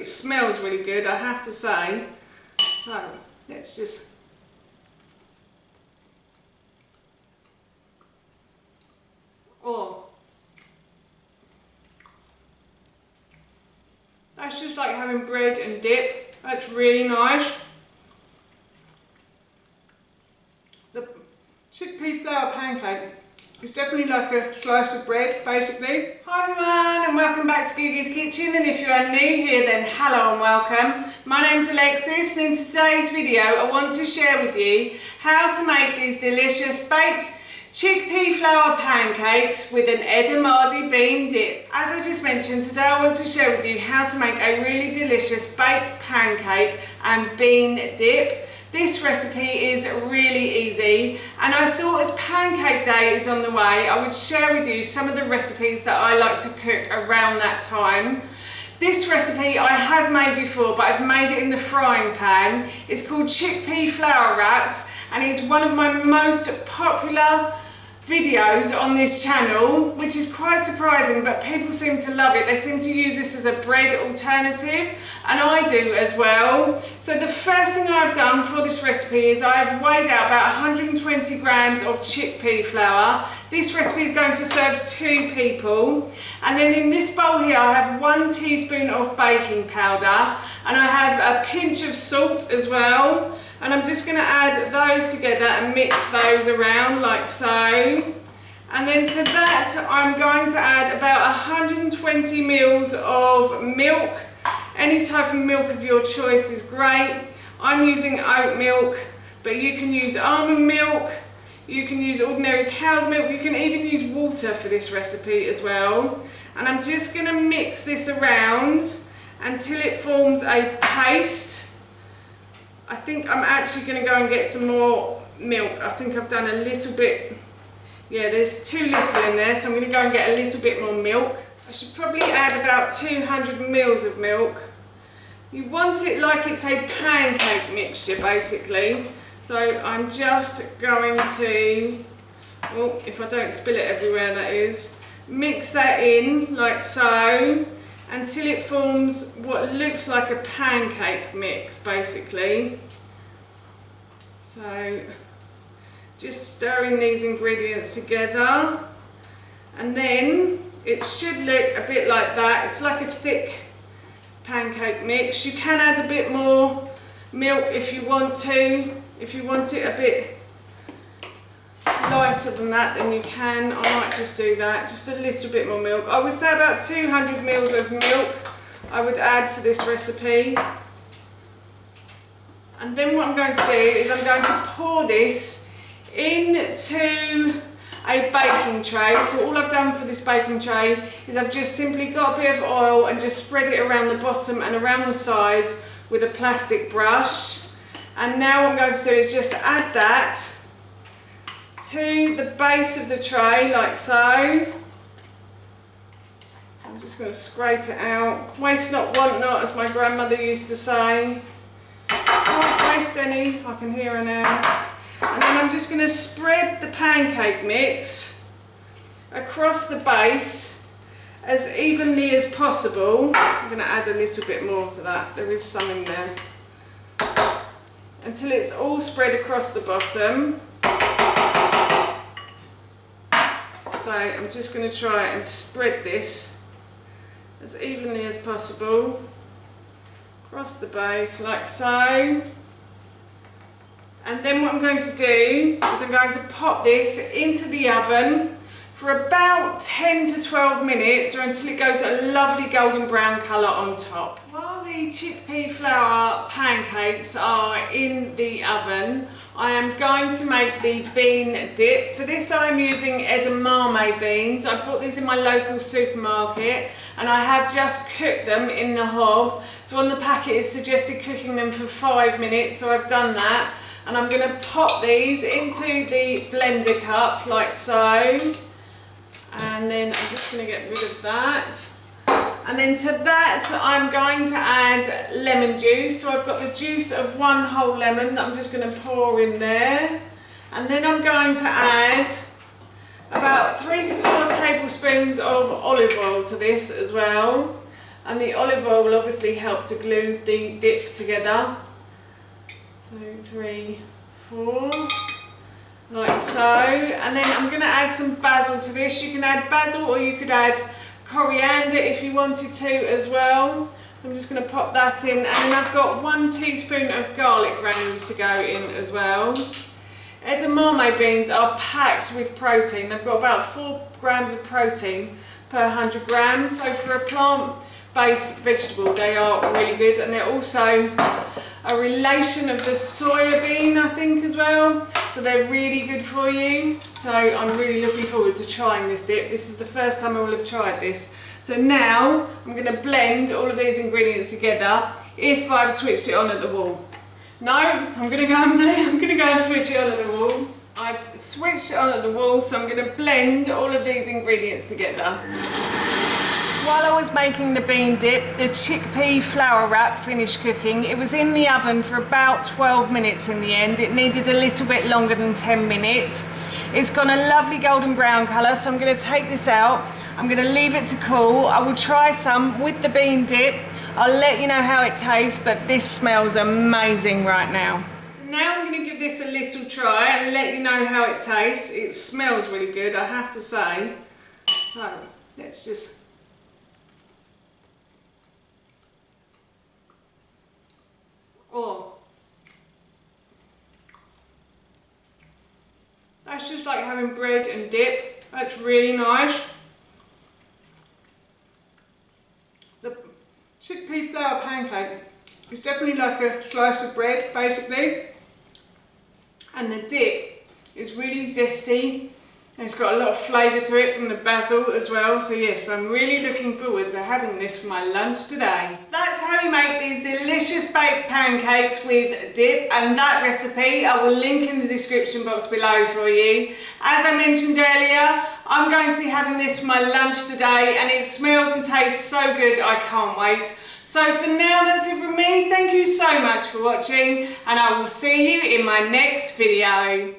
it smells really good, I have to say. So let's just... Oh, that's just like having bread and dip. That's really nice. The chickpea flour pancake is definitely like a slice of bread, basically. Hi everyone, and welcome back to Googie's Kitchen. And if you are new here, then hello and welcome. My name's Alexis, and in today's video I want to share with you how to make these delicious baked chickpea flour pancakes with an edamame bean dip. As I just mentioned, today I want to share with you how to make a really delicious baked pancake and bean dip. This recipe is really easy, and I thought as Pancake Day is on the way, I would share with you some of the recipes that I like to cook around that time. This recipe I have made before, but I've made it in the frying pan. It's called chickpea flour wraps, and it's one of my most popular videos on this channel, which is quite surprising, but people seem to love it. They seem to use this as a bread alternative, and I do as well. So the first thing I've done for this recipe is I've weighed out about 120 grams of chickpea flour. This recipe is going to serve 2 people. And then in this bowl here I have 1 teaspoon of baking powder, and I have a pinch of salt as well. And I'm just going to add those together and mix those around like so. And then to that I'm going to add about 120 ml of milk. Any type of milk of your choice is great. I'm using oat milk, but you can use almond milk, you can use ordinary cow's milk, you can even use water for this recipe as well. And I'm just going to mix this around until it forms a paste. I think I'm actually going to go and get some more milk. I think I've done a little bit, yeah, there's too little in there, so I'm going to go and get a little bit more milk. I should probably add about 200 ml of milk. You want it like it's a pancake mixture basically. So I'm just going to, oh, if I don't spill it everywhere that is, mix that in like so, until it forms what looks like a pancake mix basically. So just stirring these ingredients together, and then it should look a bit like that. It's like a thick pancake mix. You can add a bit more milk if you want to. If you want it a bit lighter than that, then you can. I might just do that, just a little bit more milk. I would say about 200 ml of milk I would add to this recipe. And then what I'm going to do is I'm going to pour this into a baking tray. So all I've done for this baking tray is I've just simply got a bit of oil and just spread it around the bottom and around the sides with a plastic brush. And now what I'm going to do is just add that to the base of the tray like so. So I'm just going to scrape it out. Waste not, want not, as my grandmother used to say. Don't waste any, I can hear her now. And then I'm just going to spread the pancake mix across the base as evenly as possible. I'm going to add a little bit more to that, there is some in there. Until it's all spread across the bottom. So I'm just going to try and spread this as evenly as possible across the base like so. And then what I'm going to do is I'm going to pop this into the oven for about 10 to 12 minutes, or until it goes a lovely golden brown colour on top. While the chickpea flour pancakes are in the oven, I am going to make the bean dip. For this I'm using edamame beans. I bought these in my local supermarket, and I have just cooked them in the hob. So on the packet it suggested cooking them for 5 minutes, so I've done that. And I'm going to pop these into the blender cup like so. And then I'm just going to get rid of that. And then to that I'm going to add lemon juice. So I've got the juice of 1 whole lemon that I'm just going to pour in there. And then I'm going to add about 3 to 4 tablespoons of olive oil to this as well. and the olive oil will obviously help to glue the dip together. So 3, 4, like so. And then I'm going to add some basil to this. You can add basil or you could add coriander if you wanted to as well. So I'm just going to pop that in, and then I've got 1 teaspoon of garlic granules to go in as well. Edamame beans are packed with protein. They've got about 4 grams of protein per 100 grams. So for a plant-based vegetable, they are really good, and they're also a relation of the soya bean, I think, as well. So they're really good for you. So I'm really looking forward to trying this dip. This is the first time I will have tried this. So now I'm going to blend all of these ingredients together if I've switched it on at the wall. No, I'm going to go and switch it on at the wall. I've switched it on at the wall, so I'm going to blend all of these ingredients together. While I was making the bean dip, the chickpea flour wrap finished cooking. It was in the oven for about 12 minutes in the end. It needed a little bit longer than 10 minutes. It's got a lovely golden brown colour, so I'm going to take this out. I'm going to leave it to cool. I will try some with the bean dip. I'll let you know how it tastes, but this smells amazing right now. So now I'm going to give this a little try and let you know how it tastes. It smells really good, I have to say. So let's just... Oh, that's just like having bread and dip. That's really nice. The chickpea flour pancake is definitely like a slice of bread, basically. And the dip is really zesty. And it's got a lot of flavour to it from the basil as well. So yes, I'm really looking forward to having this for my lunch today. That's how you make these delicious baked pancakes with dip, and that recipe I will link in the description box below for you. As I mentioned earlier, I'm going to be having this for my lunch today, and it smells and tastes so good, I can't wait. So for now, that's it from me. Thank you so much for watching, and I will see you in my next video.